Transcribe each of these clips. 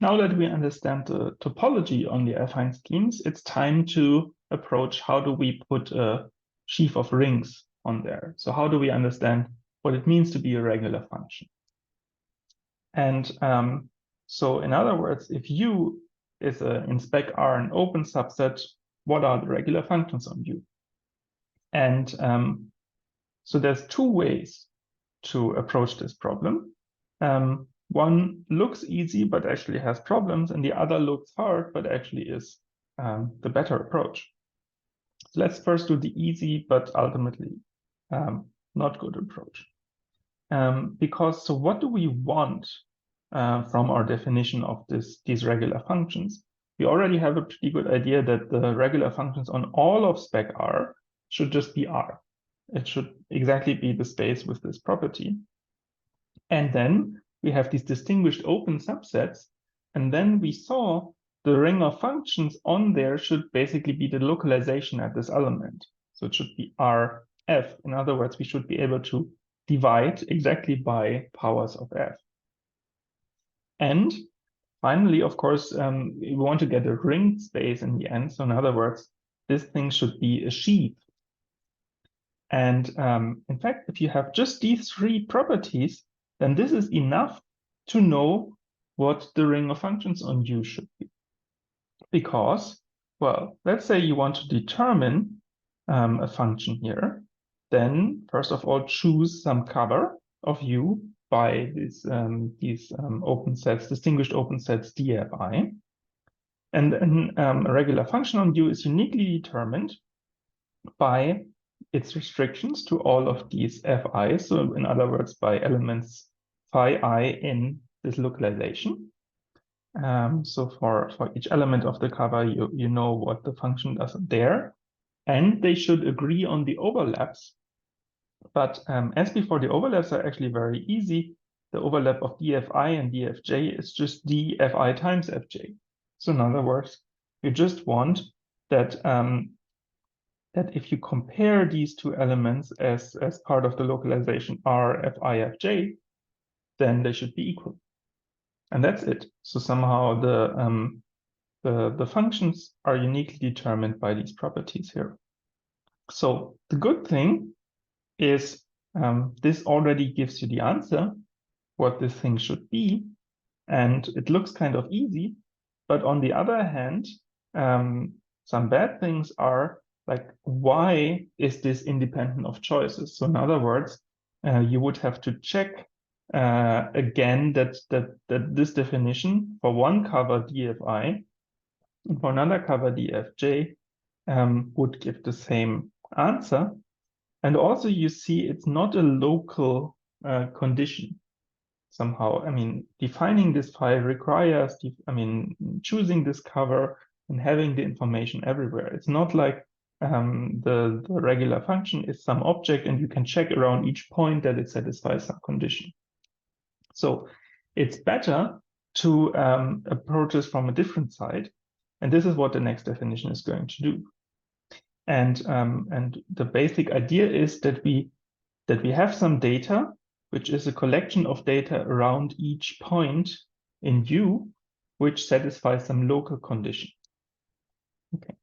Now that we understand the topology on the affine schemes, it's time to approach how do we put a sheaf of rings on there. So how do we understand what it means to be a regular function? And so in other words, if U is in spec R an open subset, what are the regular functions on U? And so there's two ways to approach this problem. One looks easy, but actually has problems, and the other looks hard, but actually is the better approach. So let's first do the easy, but ultimately not good approach. Because so what do we want from our definition of these regular functions? We already have a pretty good idea that the regular functions on all of spec R should just be R. It should exactly be the space with this property. And then we have these distinguished open subsets. And then we saw the ring of functions on there should basically be the localization at this element. So it should be Rf. In other words, we should be able to divide exactly by powers of f. And finally, of course, we want to get a ring space in the end. So in other words, this thing should be a sheaf. And in fact, if you have just these three properties, then this is enough to know what the ring of functions on U should be. Because, well, let's say you want to determine a function here, then first of all, choose some cover of U by these open sets, distinguished open sets dfi. And then a regular function on U is uniquely determined by its restrictions to all of these fi. So in other words, by elements phi I in this localization. So for each element of the cover, you know what the function does there. And they should agree on the overlaps. But as before, the overlaps are actually very easy. The overlap of dfi and dfj is just dfi times fj. So in other words, you just want that that if you compare these two elements as part of the localization R, Fi, Fj, then they should be equal. And that's it. So somehow the functions are uniquely determined by these properties here. So the good thing is this already gives you the answer, what this thing should be. And it looks kind of easy. But on the other hand, some bad things are like, why is this independent of choices? So in other words, you would have to check again that this definition for one cover dfi and for another cover dfj would give the same answer. And also you see it's not a local condition somehow. I mean, defining this file requires, choosing this cover and having the information everywhere. It's not like the regular function is some object and you can check around each point that it satisfies some condition. So it's better to approach this from a different side. And this is what the next definition is going to do. And the basic idea is that we have some data, which is a collection of data around each point in U, which satisfies some local condition. Okay.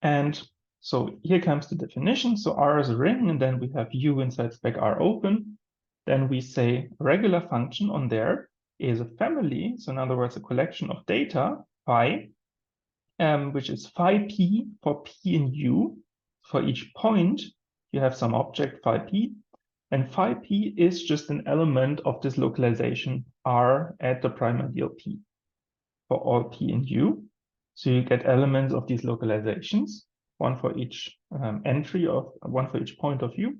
And so here comes the definition. So R is a ring, and then we have U inside spec R open. Then we say a regular function on there is a family. So in other words, a collection of data, phi, which is phi p for p in U. For each point, you have some object phi p. And phi p is just an element of this localization R at the prime ideal p for all p in U. So you get elements of these localizations, one for each entry of one for each point of U.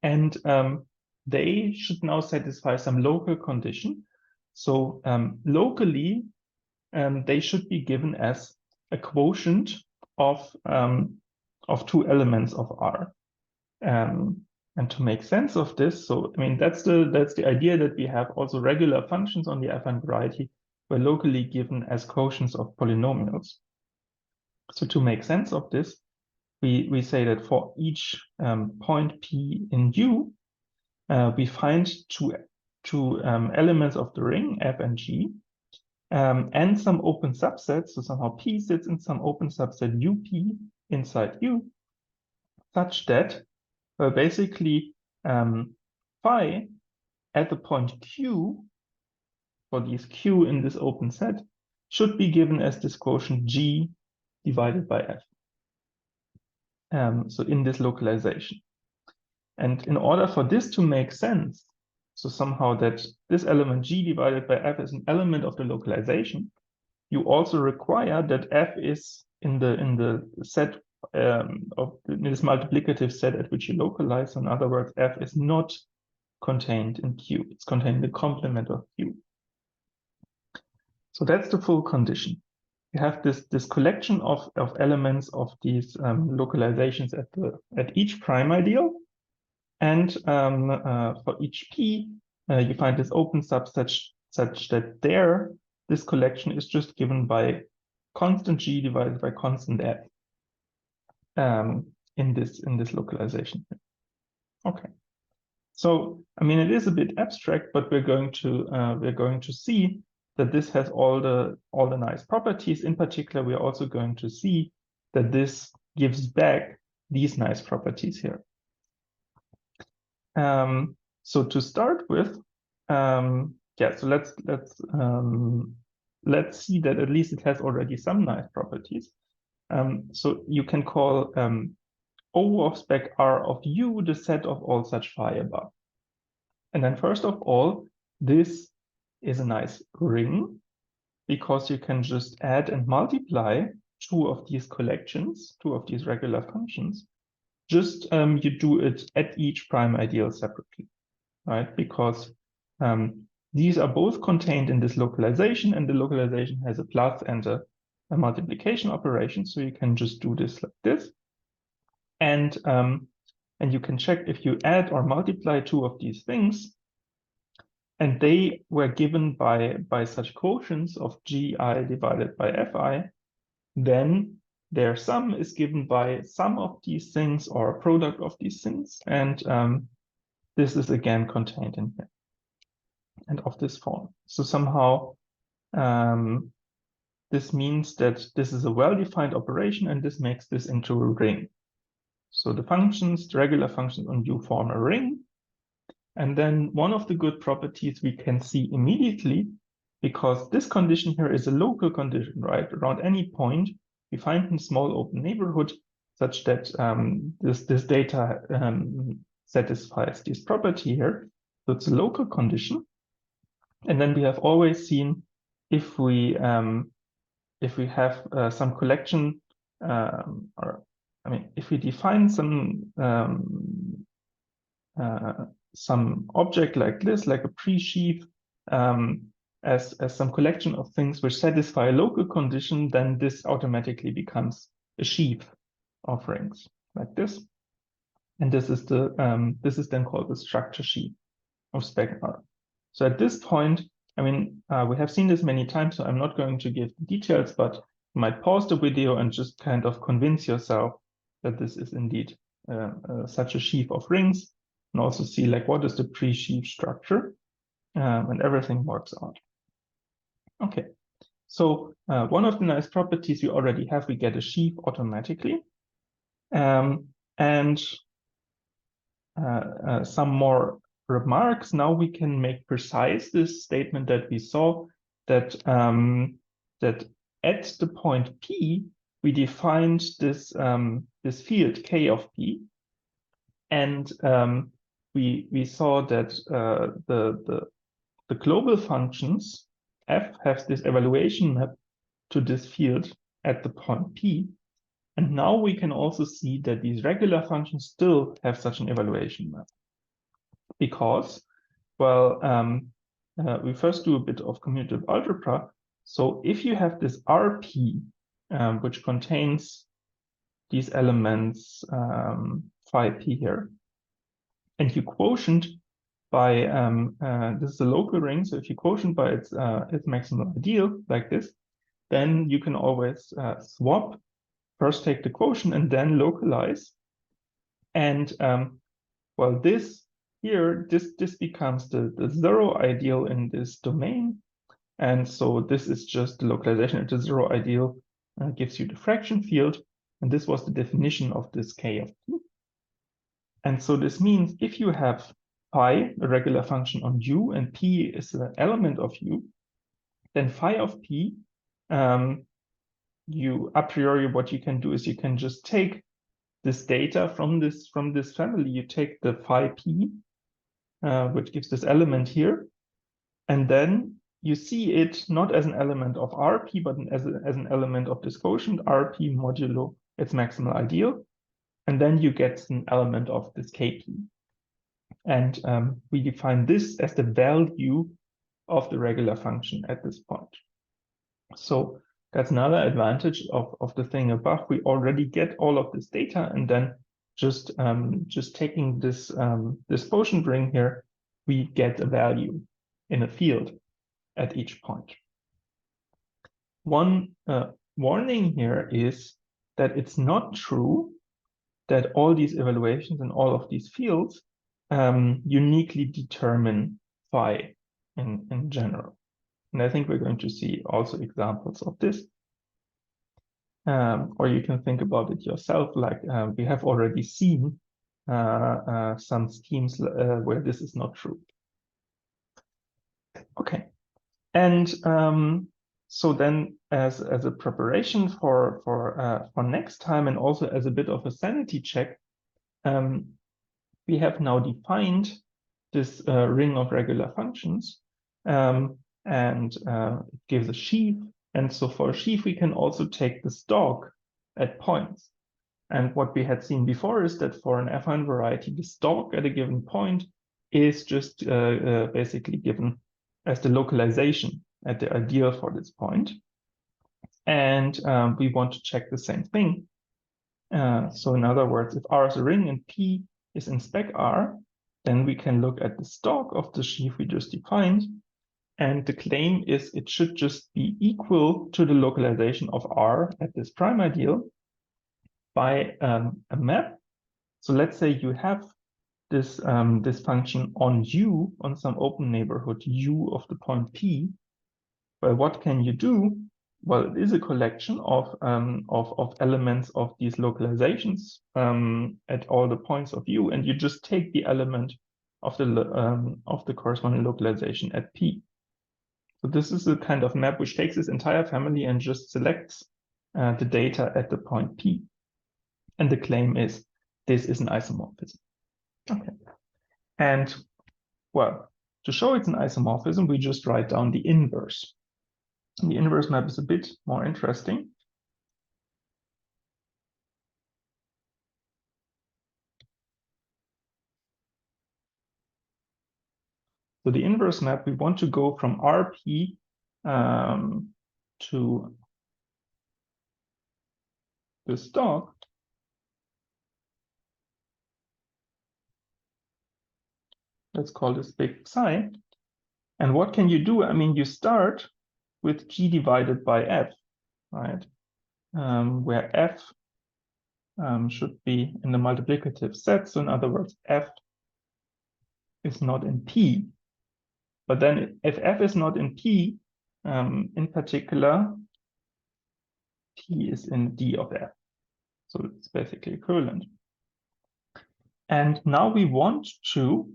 And they should now satisfy some local condition. So locally, they should be given as a quotient of two elements of R. And to make sense of this, so I mean that's the idea that we have also regular functions on the affine variety were locally given as quotients of polynomials. So to make sense of this, we say that for each point P in U, we find two elements of the ring F and G, and some open subsets. So somehow P sits in some open subset UP inside U, such that basically phi at the point Q, for these Q in this open set, should be given as this quotient G divided by F. So in this localization. And in order for this to make sense, so somehow that this element G divided by F is an element of the localization, you also require that F is in the set of this multiplicative set at which you localize. So in other words, F is not contained in Q. It's contained in the complement of Q. So that's the full condition. You have this collection of elements of these localizations at each prime ideal. And for each P, you find this open subset such that there, this collection is just given by constant G divided by constant F in this localization. Okay. So, I mean, it is a bit abstract, but we're going to see that this has all the nice properties. In particular, we are also going to see that this gives back these nice properties here. So to start with, yeah. So let's see that at least it has already some nice properties. So you can call O of spec R of U the set of all such phi above. And then first of all, this is a nice ring because you can just add and multiply two of these collections, two of these regular functions. Just you do it at each prime ideal separately, right? Because these are both contained in this localization, and the localization has a plus and a multiplication operation. So you can just do this like this. And you can check if you add or multiply two of these things, and they were given by such quotients of Gi divided by Fi, then their sum is given by sum of these things or a product of these things. And this is again contained in here and of this form. So somehow this means that this is a well-defined operation, and this makes this into a ring. So the functions, the regular functions on U form a ring. And then one of the good properties we can see immediately, because this condition here is a local condition, right? Around any point, we find a small open neighborhood such that this data satisfies this property here. So it's a local condition. And then we have always seen if we have some collection, or I mean, if we define some object like this, like a pre-sheaf, as some collection of things which satisfy a local condition, then this automatically becomes a sheaf of rings like this. And this is then called the structure sheaf of spec R. So at this point, I mean, we have seen this many times, so I'm not going to give the details, but you might pause the video and just kind of convince yourself that this is indeed such a sheaf of rings, and also see like what is the pre-sheaf structure, and everything works out. Okay, so one of the nice properties we already have, we get a sheaf automatically, and some more remarks. Now we can make precise this statement that we saw, that that at the point P we defined this this field K of P, and we saw that the global functions F have this evaluation map to this field at the point P. And now we can also see that these regular functions still have such an evaluation map. Because, well, we first do a bit of commutative algebra. So if you have this RP, which contains these elements phi p here, and you quotient by, this is a local ring, so if you quotient by its maximal ideal, like this, then you can always swap, first take the quotient and then localize. And well, this here, this becomes the zero ideal in this domain. And so this is just the localization at the zero ideal, gives you the fraction field. And this was the definition of this k of p. And so this means if you have phi, a regular function on u, and p is an element of u, then phi of p, you a priori, what you can do is you can just take this data from this family. You take the phi p, which gives this element here, and then you see it not as an element of Rp, but as an element of this quotient Rp modulo its maximal ideal, and then you get an element of this Kp. And we define this as the value of the regular function at this point. So that's another advantage of the thing above. We already get all of this data, and then just taking this this quotient ring here, we get a value in a field at each point. One warning here is that it's not true that all these evaluations and all of these fields uniquely determine phi in general. And I think we're going to see also examples of this. Or you can think about it yourself, like we have already seen some schemes where this is not true. Okay, and so then as a preparation for next time, and also as a bit of a sanity check, we have now defined this ring of regular functions, and it gives a sheaf. And so for a sheaf, we can also take the stalk at points. And what we had seen before is that for an affine variety, the stalk at a given point is just basically given as the localization at the ideal for this point. And we want to check the same thing. So in other words, if R is a ring and P is in spec R, then we can look at the stalk of the sheaf we just defined. And the claim is it should just be equal to the localization of R at this prime ideal by a map. So let's say you have this, this function on U, on some open neighborhood U of the point P. Well, what can you do? Well, it is a collection of elements of these localizations at all the points of U, and you just take the element of the corresponding localization at P. So this is a kind of map which takes this entire family and just selects the data at the point P. And the claim is this is an isomorphism. Okay. And well, to show it's an isomorphism, we just write down the inverse. And the inverse map is a bit more interesting. So the inverse map, we want to go from Rp to the stalk. Let's call this big psi. And what can you do? I mean, you start with G divided by F, right? Where F should be in the multiplicative set. So in other words, F is not in P. But then if F is not in P, in particular, P is in D of F. So it's basically equivalent. And now we want to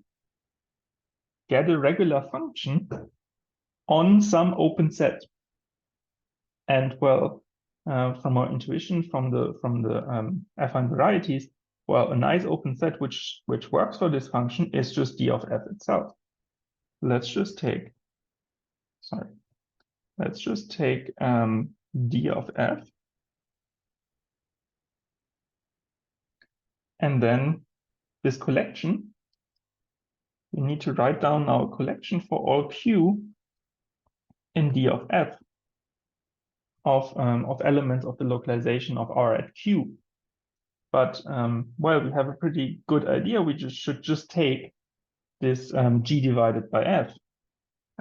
get a regular function on some open set. And well, from our intuition from the affine varieties, well, a nice open set which works for this function is just D of F itself. Let's just take, D of F. And then this collection, we need to write down now a collection for all Q in D of F of elements of the localization of R at Q. But well, we have a pretty good idea. We should just take this G divided by F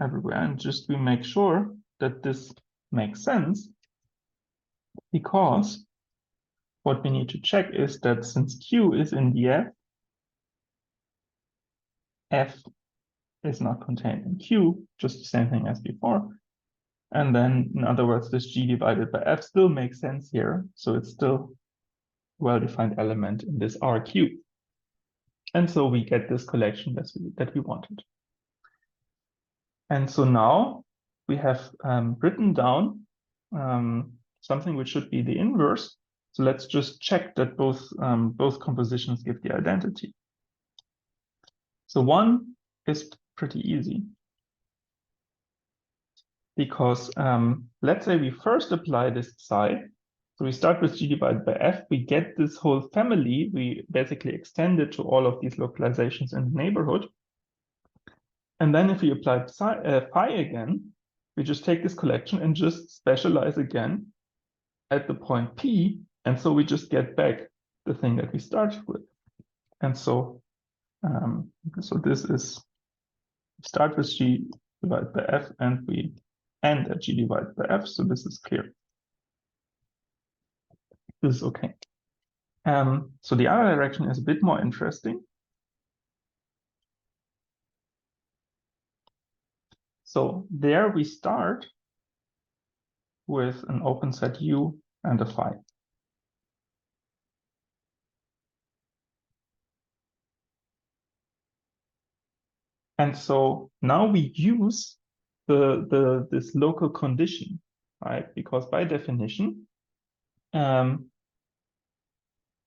everywhere, and we make sure that this makes sense, because what we need to check is that since Q is in the F, F is not contained in Q, just the same thing as before. And then, in other words, this G divided by F still makes sense here. So it's still a well-defined element in this R cube. And so we get this collection that we wanted. And so now we have written down something which should be the inverse. So let's just check that both compositions give the identity. So one is pretty easy, because let's say we first apply this psi. So we start with G divided by F, we get this whole family, we basically extend it to all of these localizations in the neighborhood. And then if we apply phi again, we just take this collection and just specialize again at the point P. And so we just get back the thing that we started with. And so, so this is, start with G divided by F and we end at G divided by F. So this is clear. This is okay. So the other direction is a bit more interesting. So there we start with an open set U and a phi. And so now we use this local condition, right? Because by definition,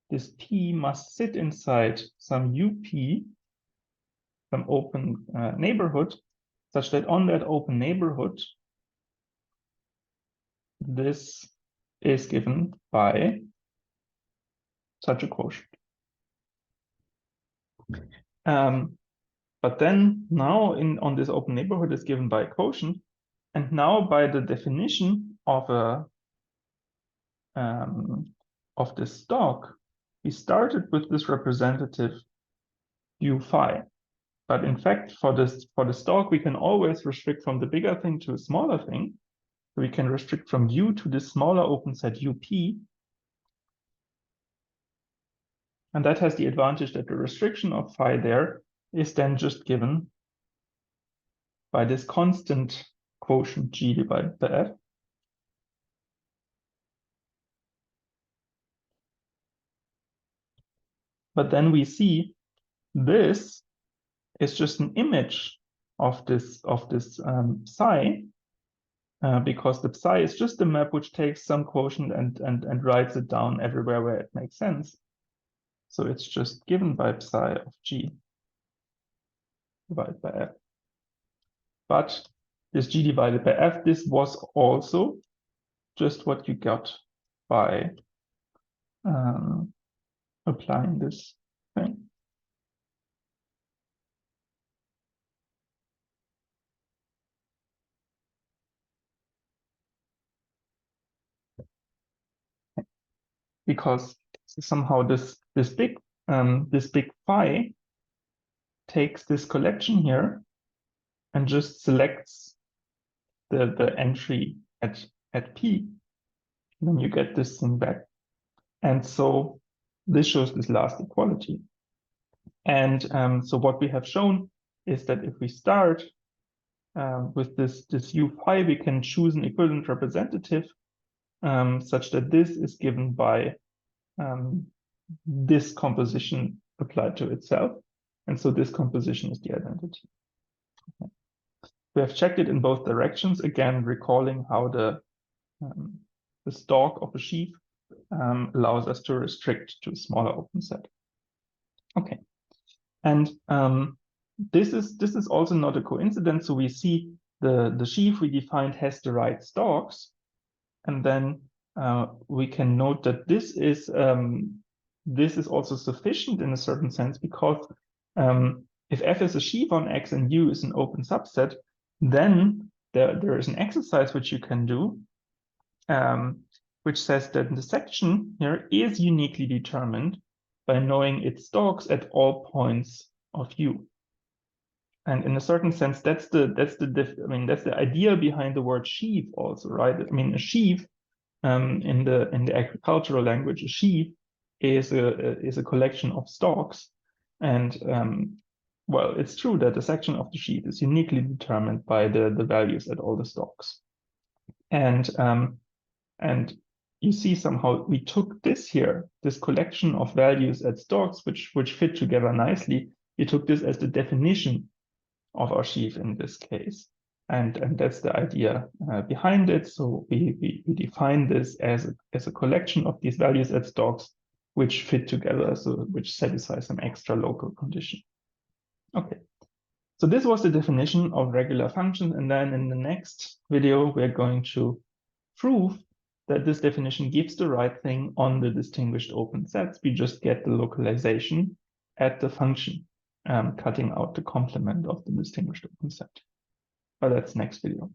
this P must sit inside some UP, some open neighborhood, such that on that open neighborhood, this is given by such a quotient. But then now on this open neighborhood is given by a quotient, and now by the definition of this stalk, we started with this representative U phi. But in fact, for the stalk, we can always restrict from the bigger thing to a smaller thing. So we can restrict from U to this smaller open set UP. And that has the advantage that the restriction of phi there is then just given by this constant quotient G divided by F. But then we see this is just an image of this psi, because the psi is just a map which takes some quotient and writes it down everywhere where it makes sense. So it's just given by psi of G divided by F. But this G divided by F, this was also just what you got by applying this thing. Because somehow this big phi takes this collection here and just selects the entry at P. And then you get this thing back. And so this shows this last equality. And so what we have shown is that if we start with this U phi, we can choose an equivalent representative such that this is given by this composition applied to itself. And so this composition is the identity. Okay. We have checked it in both directions, again, recalling how the stalk of a sheaf allows us to restrict to a smaller open set. Okay. And this is also not a coincidence. So we see the sheaf we defined has the right stalks. And then we can note that this is also sufficient in a certain sense, because if F is a sheaf on X and U is an open subset, then there is an exercise which you can do, which says that the section here is uniquely determined by knowing its stalks at all points of U. And in a certain sense, that's the idea behind the word sheaf also, right? I mean, a sheaf in the agricultural language, a sheaf is a collection of stalks, and well, it's true that the section of the sheaf is uniquely determined by the values at all the stalks. And you see somehow we took this here, this collection of values at stalks, which fit together nicely. We took this as the definition of our sheaf in this case. And that's the idea behind it. So we define this as a collection of these values at stalks which fit together, so which satisfy some extra local condition. Okay, so this was the definition of regular functions. And then in the next video, we're going to prove that this definition gives the right thing on the distinguished open sets. We just get the localization at the function, cutting out the complement of the distinguished open set. But that's next video.